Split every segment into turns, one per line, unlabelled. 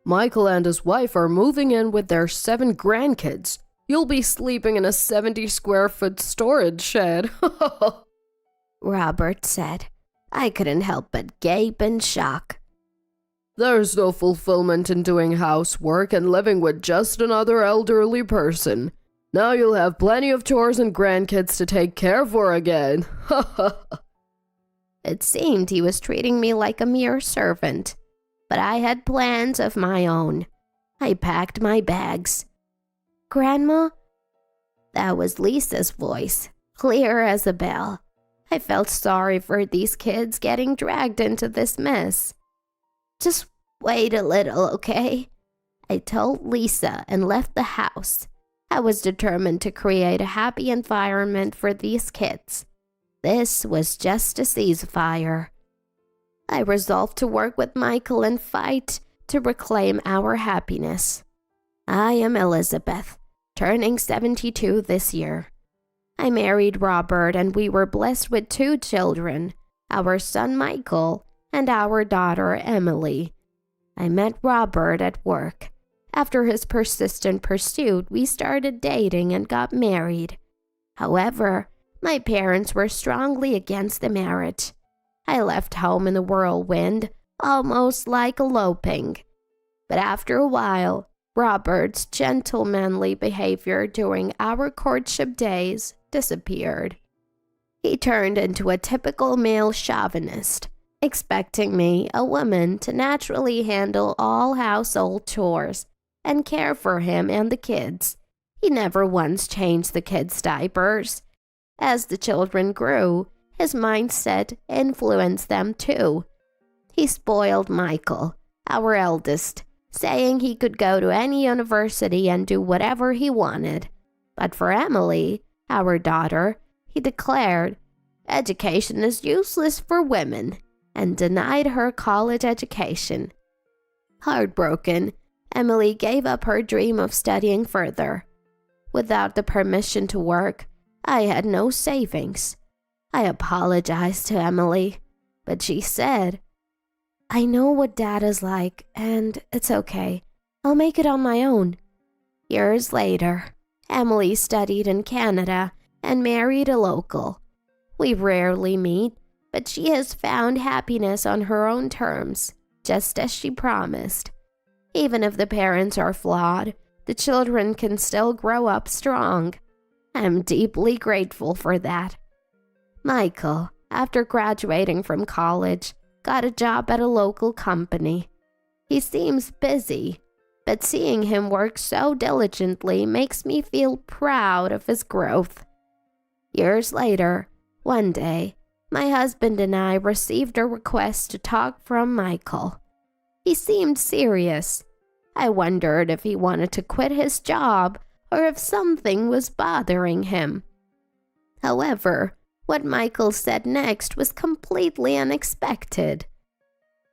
Michael and his wife are moving in with their 7 grandkids. You'll be sleeping in a 70-square-foot storage shed.
Robert said. I couldn't help but gape in shock.
There's no fulfillment in doing housework and living with just another elderly person. Now you'll have plenty of chores and grandkids to take care for again.
It seemed he was treating me like a mere servant, but I had plans of my own. I packed my bags. Grandma? That was Lisa's voice, clear as a bell. I felt sorry for these kids getting dragged into this mess. Just wait a little, okay? I told Lisa and left the house. I was determined to create a happy environment for these kids. This was just a ceasefire. I resolved to work with Michael and fight to reclaim our happiness. I am Elizabeth, turning 72 this year. I married Robert and we were blessed with 2 children, our son Michael and our daughter Emily. I met Robert at work. After his persistent pursuit, we started dating and got married. However, my parents were strongly against the marriage. I left home in a whirlwind, almost like eloping. But after a while, Robert's gentlemanly behavior during our courtship days disappeared. He turned into a typical male chauvinist, expecting me, a woman, to naturally handle all household chores and care for him and the kids. He never once changed the kids' diapers. As the children grew, his mindset influenced them too. He spoiled Michael, our eldest, saying he could go to any university and do whatever he wanted. But for Emily, our daughter, he declared, education is useless for women, and denied her college education. Heartbroken, Emily gave up her dream of studying further. Without the permission to work, I had no savings. I apologized to Emily, but she said, I know what Dad is like, and it's okay. I'll make it on my own. Years later, Emily studied in Canada and married a local. We rarely meet, but she has found happiness on her own terms, just as she promised. Even if the parents are flawed, the children can still grow up strong. I'm deeply grateful for that. Michael, after graduating from college, got a job at a local company. He seems busy, but seeing him work so diligently makes me feel proud of his growth. Years later, one day, my husband and I received a request to talk from Michael. He seemed serious. I wondered if he wanted to quit his job or if something was bothering him. However, what Michael said next was completely unexpected.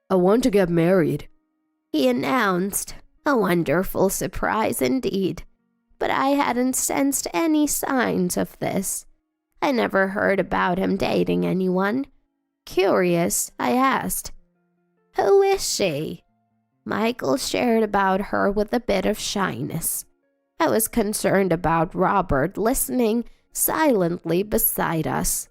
I want to get married,
he announced. A wonderful surprise indeed, but I hadn't sensed any signs of this. I never heard about him dating anyone. Curious, I asked, who is she? Michael shared about her with a bit of shyness. I was concerned about Robert listening silently beside us.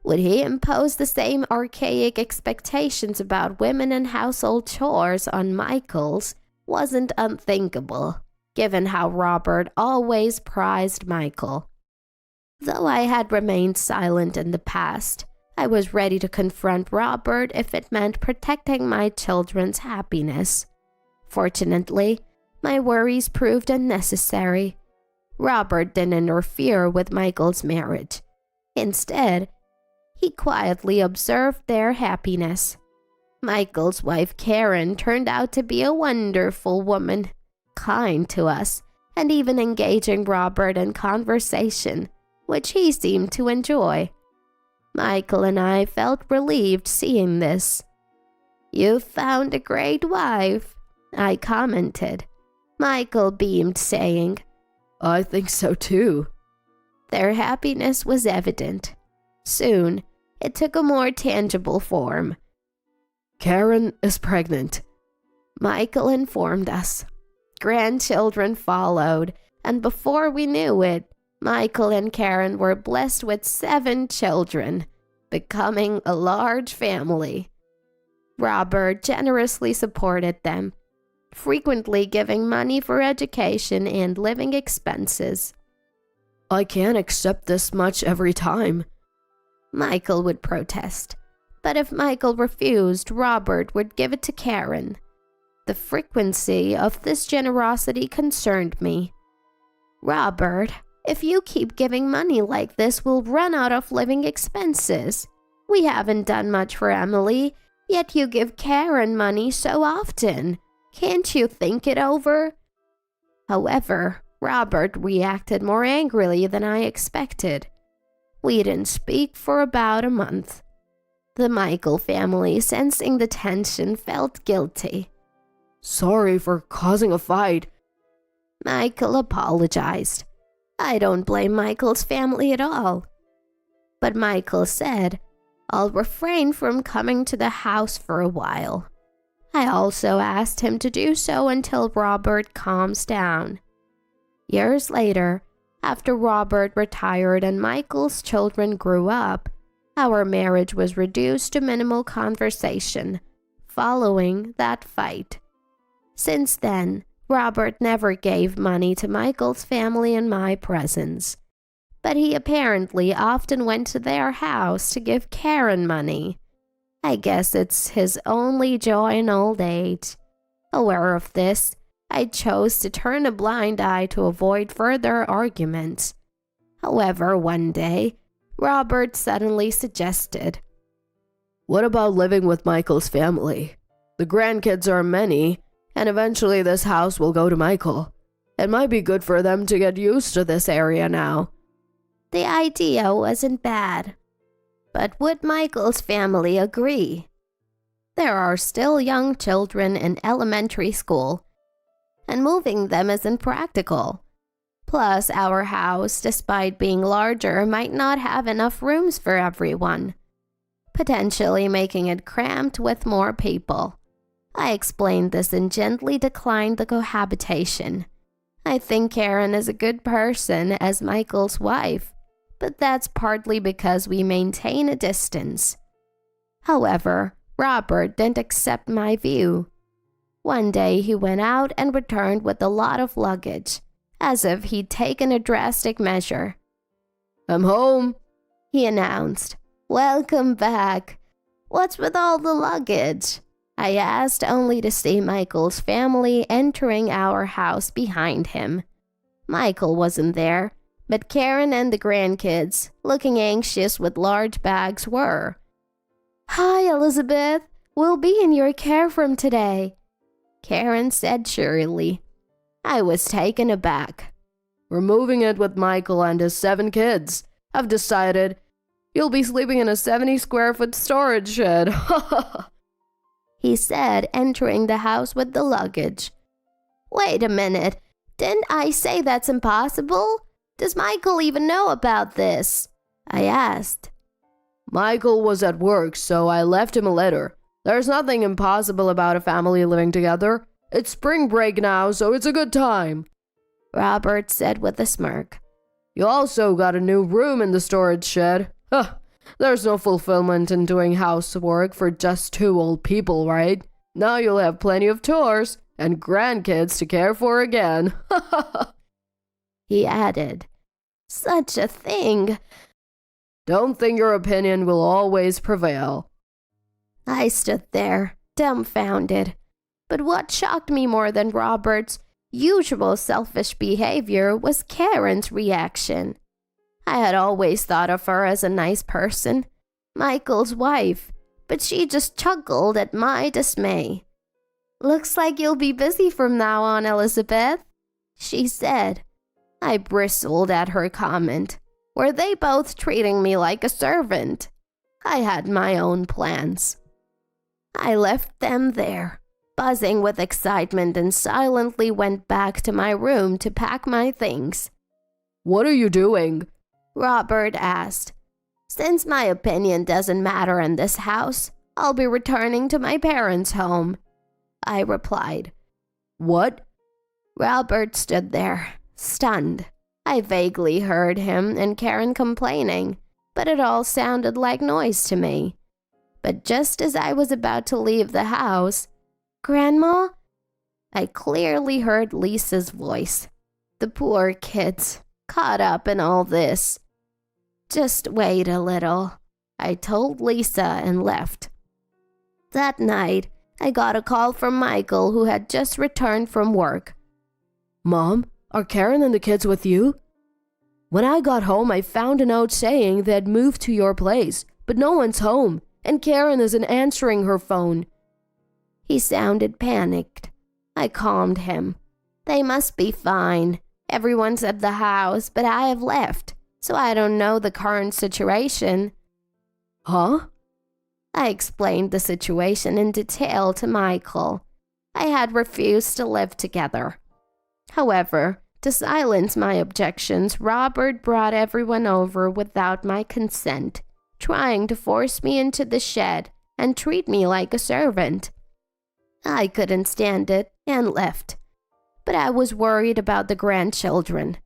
Would he impose the same archaic expectations about women and household chores on Michael's wasn't unthinkable, given how Robert always prized Michael. Though I had remained silent in the past, I was ready to confront Robert if it meant protecting my children's happiness. Fortunately, my worries proved unnecessary. Robert didn't interfere with Michael's marriage. Instead, he quietly observed their happiness. Michael's wife Karen turned out to be a wonderful woman, kind to us, and even engaging Robert in conversation, which he seemed to enjoy. Michael and I felt relieved seeing this. "You've found a great wife," I commented. Michael beamed, saying,
"I think so too."
Their happiness was evident. Soon, it took a more tangible form.
"Karen is pregnant."
Michael informed us. Grandchildren followed, and before we knew it, Michael and Karen were blessed with 7 children, becoming a large family. Robert generously supported them, frequently giving money for education and living expenses.
I can't accept this much every time.
Michael would protest, but if Michael refused, Robert would give it to Karen. The frequency of this generosity concerned me. Robert, if you keep giving money like this, we'll run out of living expenses. We haven't done much for Emily, yet you give Karen money so often. Can't you think it over? However, Robert reacted more angrily than I expected. We didn't speak for about a month. The Michael family, sensing the tension, felt guilty.
Sorry for causing a fight.
Michael apologized. I don't blame Michael's family at all. But Michael said, I'll refrain from coming to the house for a while. I also asked him to do so until Robert calms down. Years later, after Robert retired and Michael's children grew up, our marriage was reduced to minimal conversation following that fight. Since then, Robert never gave money to Michael's family in my presence, but he apparently often went to their house to give Karen money. I guess it's his only joy in old age. Aware of this, I chose to turn a blind eye to avoid further arguments. However, one day, Robert suddenly suggested,
What about living with Michael's family? The grandkids are many, and eventually this house will go to Michael. It might be good for them to get used to this area now.
The idea wasn't bad, but would Michael's family agree? There are still young children in elementary school, and moving them isn't practical. Plus, our house, despite being larger, might not have enough rooms for everyone, potentially making it cramped with more people. I explained this and gently declined the cohabitation. I think Karen is a good person as Michael's wife, but that's partly because we maintain a distance. However, Robert didn't accept my view. One day he went out and returned with a lot of luggage, as if he'd taken a drastic measure.
I'm home,
he announced. Welcome back. What's with all the luggage? I asked, only to see Michael's family entering our house behind him. Michael wasn't there, but Karen and the grandkids, looking anxious with large bags, were. Hi, Elizabeth. We'll be in your care from today, Karen said cheerily. I was taken aback.
We're moving it with Michael and his 7 kids. I've decided you'll be sleeping in a 70-square-foot storage shed.
He said, entering the house with the luggage. Wait a minute. Didn't I say that's impossible? Does Michael even know about this? I asked.
Michael was at work, so I left him a letter. There's nothing impossible about a family living together. It's spring break now, so it's a good time,
Robert said with a smirk.
You also got a new room in the storage shed. Huh. There's no fulfillment in doing housework for just 2 old people, right? Now you'll have plenty of chores and grandkids to care for again.
He added, Such a thing.
Don't think your opinion will always prevail.
I stood there, dumbfounded. But what shocked me more than Robert's usual selfish behavior was Karen's reaction. I had always thought of her as a nice person, Michael's wife, but she just chuckled at my dismay. Looks like you'll be busy from now on, Elizabeth, she said. I bristled at her comment. Were they both treating me like a servant? I had my own plans. I left them there, buzzing with excitement, and silently went back to my room to pack my things.
What are you doing?
Robert asked. Since my opinion doesn't matter in this house, I'll be returning to my parents' home. I replied.
What?
Robert stood there, stunned. I vaguely heard him and Karen complaining, but it all sounded like noise to me. But just as I was about to leave the house, "Grandma?" I clearly heard Lisa's voice. The poor kids, caught up in all this. "Just wait a little," I told Lisa and left. That night, I got a call from Michael, who had just returned from work.
Mom, are Karen and the kids with you? When I got home, I found a note saying they had moved to your place, but no one's home, and Karen isn't answering her phone.
He sounded panicked. I calmed him. "They must be fine. Everyone's at the house, but I have left, so I don't know the current situation."
Huh?
I explained the situation in detail to Michael. I had refused to live together. However, to silence my objections, Robert brought everyone over without my consent, trying to force me into the shed and treat me like a servant. I couldn't stand it and left, but I was worried about the grandchildren.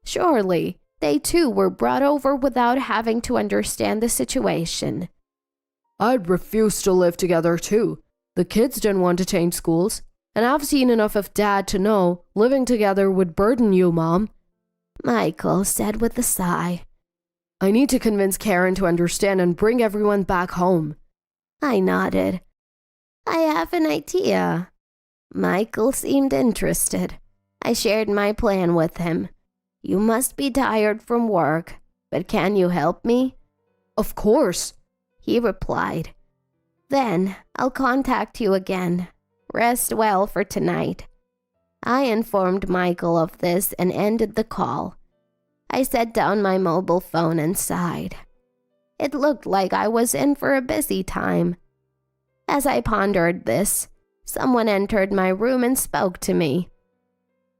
Surely, they too were brought over without having to understand the situation.
I'd refuse to live together too. The kids didn't want to change schools, and I've seen enough of Dad to know living together would burden you, Mom.
Michael said with a sigh.
I need to convince Karen to understand and bring everyone back home.
I nodded. I have an idea. Michael seemed interested. I shared my plan with him. "You must be tired from work, but can you help me?"
Of course,
he replied. "Then I'll contact you again. Rest well for tonight." I informed Michael of this and ended the call. I set down my mobile phone and sighed. It looked like I was in for a busy time. As I pondered this, someone entered my room and spoke to me.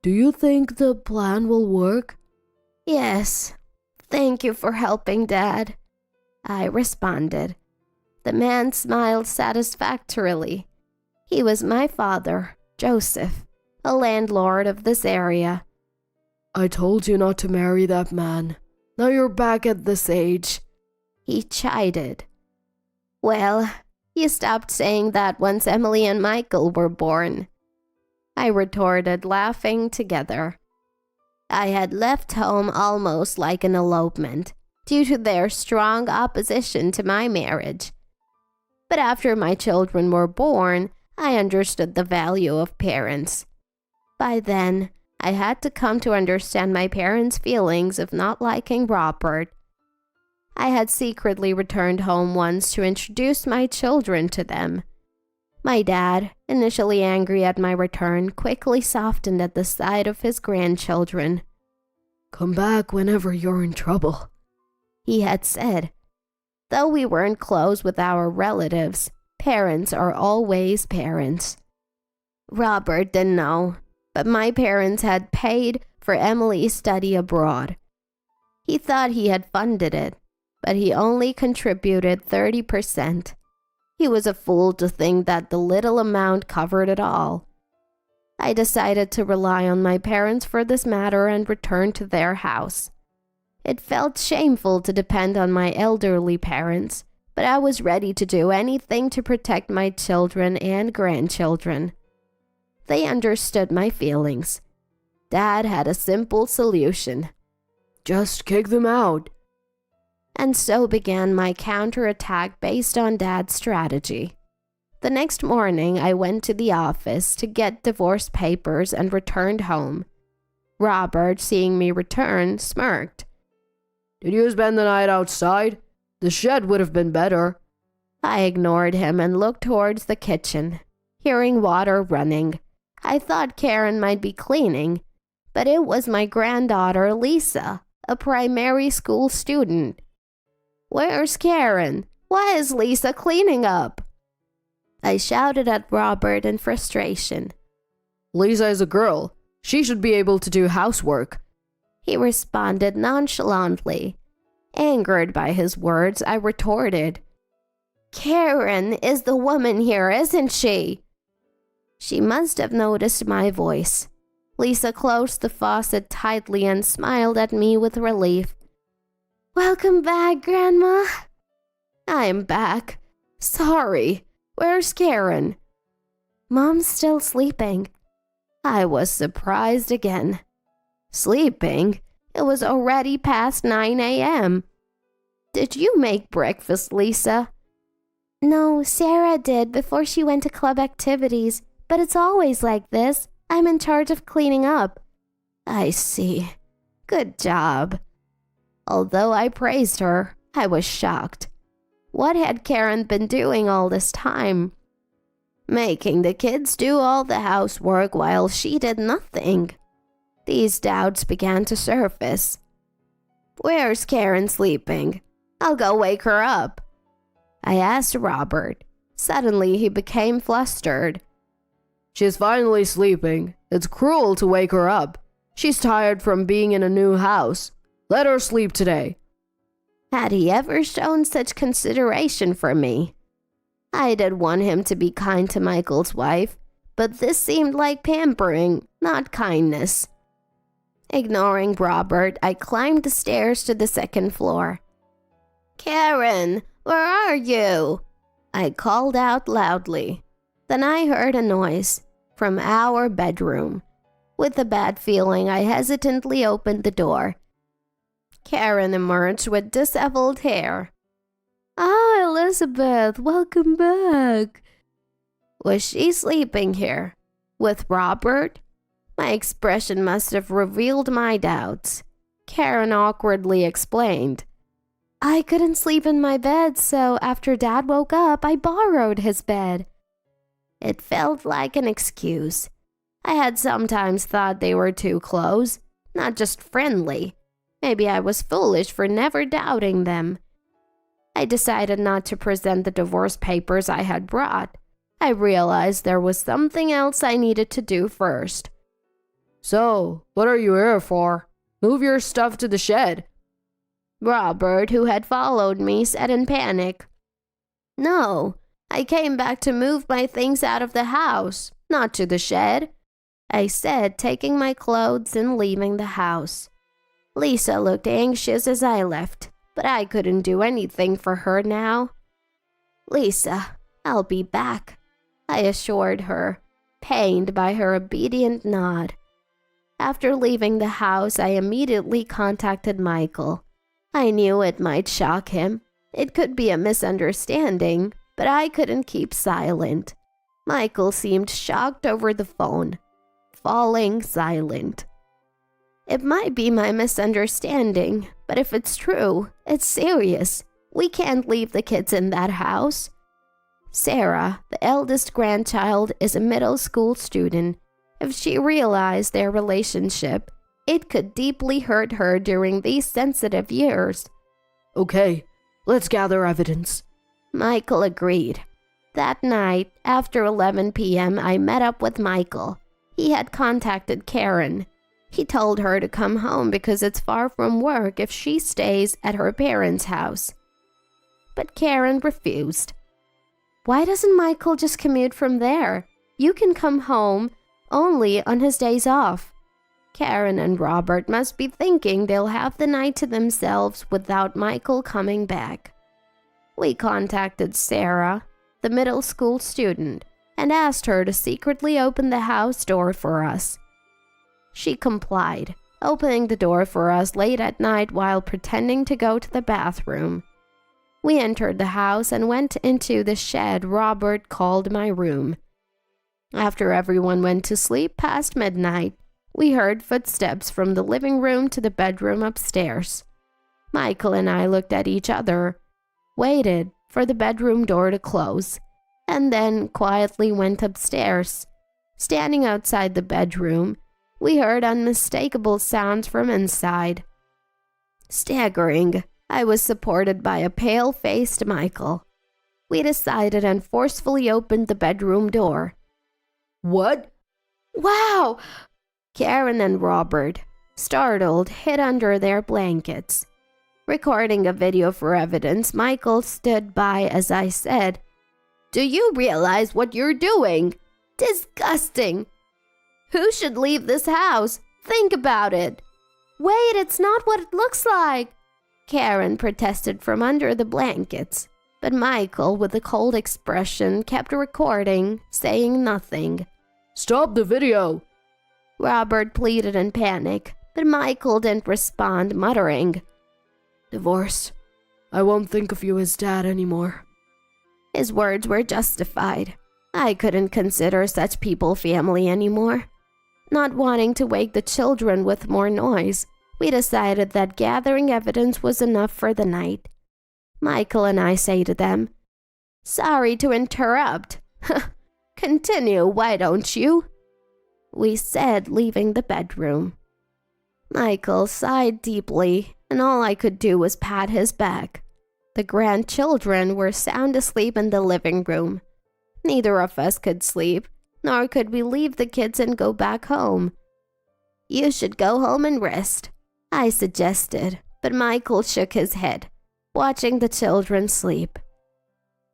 Do you think the plan will work?
"Yes. Thank you for helping, Dad," I responded. The man smiled satisfactorily. He was my father, Joseph, a landlord of this area.
I told you not to marry that man. Now you're back at this age.
He chided. "Well, you stopped saying that once Emily and Michael were born," I retorted, laughing together. I had left home almost like an elopement, due to their strong opposition to my marriage. But after my children were born, I understood the value of parents. By then, I had to come to understand my parents' feelings of not liking Robert. I had secretly returned home once to introduce my children to them. My dad, initially angry at my return, quickly softened at the sight of his grandchildren.
Come back whenever you're in trouble,
he had said. Though we weren't close with our relatives, parents are always parents. Robert didn't know, but my parents had paid for Emily's study abroad. He thought he had funded it, but he only contributed 30%. He was a fool to think that the little amount covered it all. I decided to rely on my parents for this matter and returned to their house. It felt shameful to depend on my elderly parents, but I was ready to do anything to protect my children and grandchildren. They understood my feelings. Dad had a simple solution.
Just kick them out.
And so began my counterattack based on Dad's strategy. The next morning, I went to the office to get divorce papers and returned home. Robert, seeing me return, smirked.
Did you spend the night outside? The shed would have been better.
I ignored him and looked towards the kitchen, hearing water running. I thought Karen might be cleaning, but it was my granddaughter, Lisa, a primary school student. Where's Karen? Why is Lisa cleaning up? I shouted at Robert in frustration.
Lisa is a girl. She should be able to do housework.
He responded nonchalantly. Angered by his words, I retorted. Karen is the woman here, isn't she? She must have noticed my voice. Lisa closed the faucet tightly and smiled at me with relief. "Welcome back, Grandma." "I'm back. Sorry. Where's Karen?" "Mom's still sleeping." I was surprised again. Sleeping? It was already past 9 a.m. "Did you make breakfast, Lisa?" "No, Sarah did before she went to club activities, but it's always like this. I'm in charge of cleaning up." "I see. Good job." Although I praised her, I was shocked. What had Karen been doing all this time? Making the kids do all the housework while she did nothing. These doubts began to surface. "Where's Karen sleeping? I'll go wake her up." I asked Robert. Suddenly he became flustered.
She's finally sleeping. It's cruel to wake her up. She's tired from being in a new house. Let her sleep today."
Had he ever shown such consideration for me? I did want him to be kind to Michael's wife, but this seemed like pampering, not kindness. Ignoring Robert, I climbed the stairs to the second floor. "Karen, where are you?" I called out loudly. Then I heard a noise from our bedroom. With a bad feeling, I hesitantly opened the door. Karen emerged with disheveled hair. "Ah, Elizabeth, welcome back." Was she sleeping here? With Robert? My expression must have revealed my doubts. Karen awkwardly explained. "I couldn't sleep in my bed, so after Dad woke up, I borrowed his bed." It felt like an excuse. I had sometimes thought they were too close, not just friendly. Maybe I was foolish for never doubting them. I decided not to present the divorce papers I had brought. I realized there was something else I needed to do first.
"So, what are you here for? Move your stuff to the shed."
Robert, who had followed me, said in panic. "No, I came back to move my things out of the house, not to the shed," I said, taking my clothes and leaving the house. Lisa looked anxious as I left, but I couldn't do anything for her now. "Lisa, I'll be back," I assured her, pained by her obedient nod. After leaving the house, I immediately contacted Michael. I knew it might shock him. It could be a misunderstanding, but I couldn't keep silent. Michael seemed shocked over the phone, falling silent. "It might be my misunderstanding, but if it's true, it's serious. We can't leave the kids in that house." Sarah, the eldest grandchild, is a middle school student. If she realized their relationship, it could deeply hurt her during these sensitive years.
"Okay, let's gather evidence."
Michael agreed. That night, after 11 p.m., I met up with Michael. He had contacted Karen. He told her to come home because it's far from work if she stays at her parents' house. But Karen refused. "Why doesn't Michael just commute from there? You can come home only on his days off." Karen and Robert must be thinking they'll have the night to themselves without Michael coming back. We contacted Sarah, the middle school student, and asked her to secretly open the house door for us. She complied, opening the door for us late at night while pretending to go to the bathroom. We entered the house and went into the shed Robert called my room. After everyone went to sleep past midnight, we heard footsteps from the living room to the bedroom upstairs. Michael and I looked at each other, waited for the bedroom door to close, and then quietly went upstairs. Standing outside the bedroom, we heard unmistakable sounds from inside. Staggering, I was supported by a pale-faced Michael. We decided and forcefully opened the bedroom door.
"What?"
"Wow!" Karen and Robert, startled, hid under their blankets. Recording a video for evidence, Michael stood by as I said, "Do you realize what you're doing?" Disgusting! Who should leave this house? Think about it. Wait, it's not what it looks like. Karen protested from under the blankets, but Michael, with a cold expression, kept recording, saying nothing.
Stop the video!
Robert pleaded in panic, but Michael didn't respond, muttering,
Divorce. I won't think of you as dad anymore.
His words were justified. I couldn't consider such people family anymore. Not wanting to wake the children with more noise, we decided that gathering evidence was enough for the night. Michael and I say to them, Sorry to interrupt. Continue, why don't you? We said, leaving the bedroom. Michael sighed deeply, and all I could do was pat his back. The grandchildren were sound asleep in the living room. Neither of us could sleep, nor could we leave the kids and go back home. You should go home and rest, I suggested, but Michael shook his head, watching the children sleep.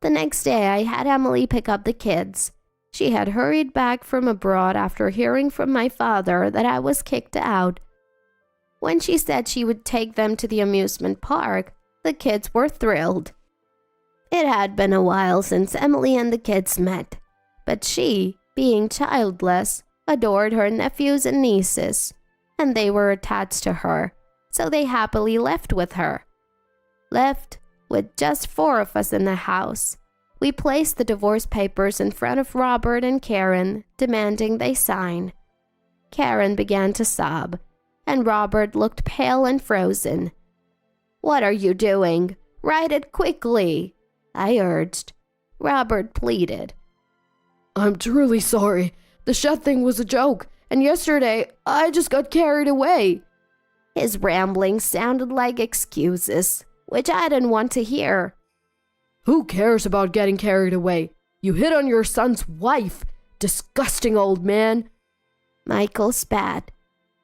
The next day, I had Emily pick up the kids. She had hurried back from abroad after hearing from my father that I was kicked out. When she said she would take them to the amusement park, the kids were thrilled. It had been a while since Emily and the kids met, but she, being childless, adored her nephews and nieces, and they were attached to her, so they happily left with her. Left with just 4 of us in the house. We placed the divorce papers in front of Robert and Karen, demanding they sign. Karen began to sob, and Robert looked pale and frozen. What are you doing? Write it quickly, I urged. Robert pleaded.
I'm truly sorry. The shed thing was a joke, and yesterday I just got carried away.
His ramblings sounded like excuses, which I didn't want to hear.
Who cares about getting carried away? You hit on your son's wife. Disgusting old man.
Michael spat.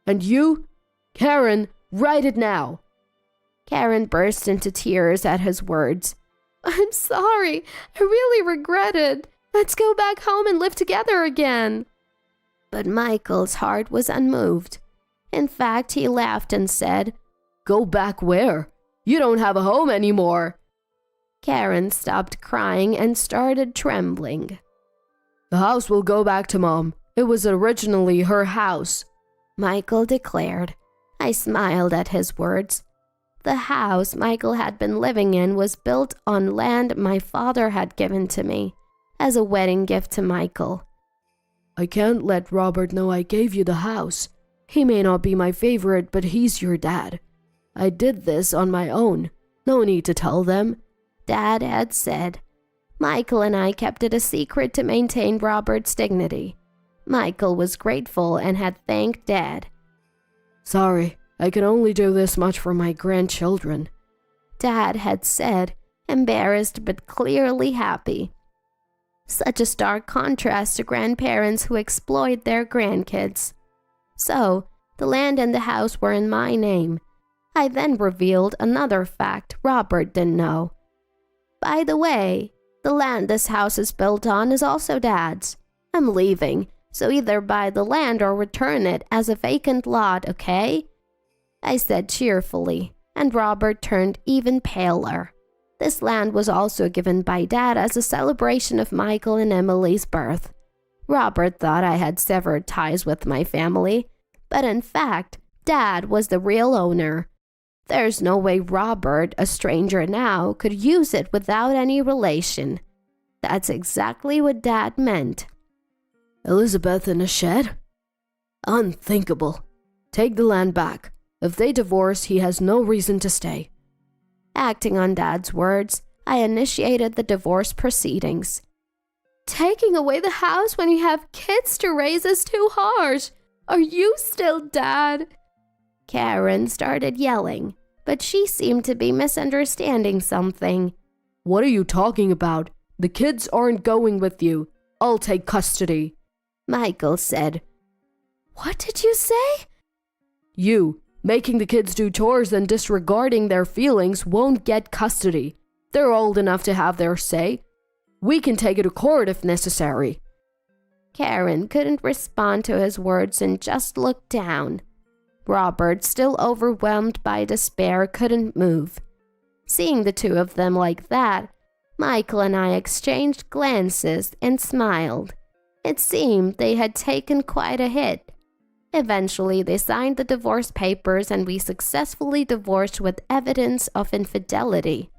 And you? Karen, write it now.
Karen burst into tears at his words. I'm sorry. I really regret it. Let's go back home and live together again. But Michael's heart was unmoved. In fact, he laughed and said,
Go back where? You don't have a home anymore.
Karen stopped crying and started trembling.
The house will go back to Mom. It was originally her house,
Michael declared. I smiled at his words. The house Michael had been living in was built on land my father had given to me as a wedding gift to Michael.
I can't let Robert know I gave you the house. He may not be my favorite, but he's your dad. I did this on my own. No need to tell them, Dad had said. Michael and I kept it a secret to maintain Robert's dignity. Michael was grateful and had thanked Dad. Sorry, I can only do this much for my grandchildren,
Dad had said, embarrassed but clearly happy. Such a stark contrast to grandparents who exploit their grandkids. So, the land and the house were in my name. I then revealed another fact Robert didn't know. By the way, the land this house is built on is also Dad's. I'm leaving, so either buy the land or return it as a vacant lot, okay? I said cheerfully, and Robert turned even paler. This land was also given by Dad as a celebration of Michael and Emily's birth. Robert thought I had severed ties with my family, but in fact, Dad was the real owner. There's no way Robert, a stranger now, could use it without any relation. That's exactly what Dad meant.
Elizabeth in a shed? Unthinkable. Take the land back. If they divorce, he has no reason to stay.
Acting on Dad's words, I initiated the divorce proceedings. Taking away the house when you have kids to raise is too harsh. Are you still Dad? Karen started yelling, but she seemed to be misunderstanding something.
What are you talking about? The kids aren't going with you. I'll take custody,
Michael said. What did you say?
You, making the kids do chores and disregarding their feelings won't get custody. They're old enough to have their say. We can take it to court if necessary.
Karen couldn't respond to his words and just looked down. Robert, still overwhelmed by despair, couldn't move. Seeing the two of them like that, Michael and I exchanged glances and smiled. It seemed they had taken quite a hit. Eventually, they signed the divorce papers and we successfully divorced with evidence of infidelity.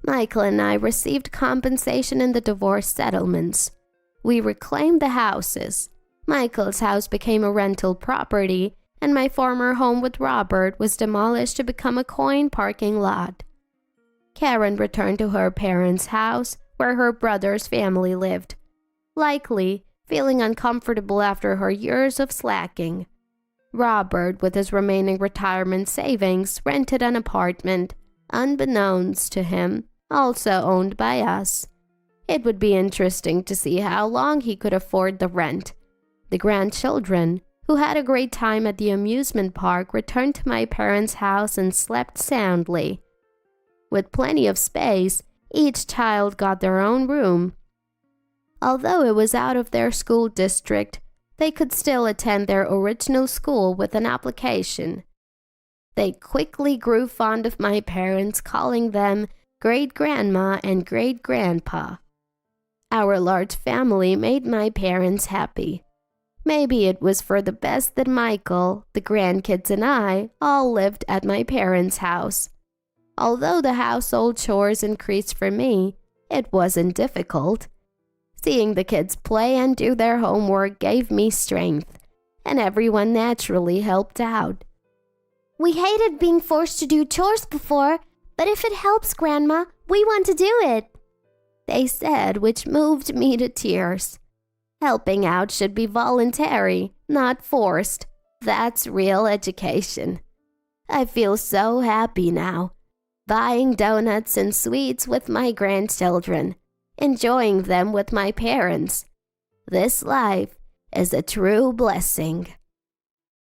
Michael and I received compensation in the divorce settlements. We reclaimed the houses. Michael's house became a rental property, and my former home with Robert was demolished to become a coin parking lot. Karen returned to her parents' house, where her brother's family lived, likely feeling uncomfortable after her years of slacking. Robert, with his remaining retirement savings, rented an apartment, unbeknownst to him, also owned by us. It would be interesting to see how long he could afford the rent. The grandchildren, who had a great time at the amusement park, returned to my parents' house and slept soundly. With plenty of space, each child got their own room. Although it was out of their school district, they could still attend their original school with an application. They quickly grew fond of my parents, calling them great-grandma and great-grandpa. Our large family made my parents happy. Maybe it was for the best that Michael, the grandkids, and I all lived at my parents' house. Although the household chores increased for me, it wasn't difficult. Seeing the kids play and do their homework gave me strength, and everyone naturally helped out.
We hated being forced to do chores before, but if it helps, Grandma, we want to do it,
they said, which moved me to tears. Helping out should be voluntary, not forced. That's real education. I feel so happy now, buying donuts and sweets with my grandchildren, enjoying them with my parents. This life is a true blessing.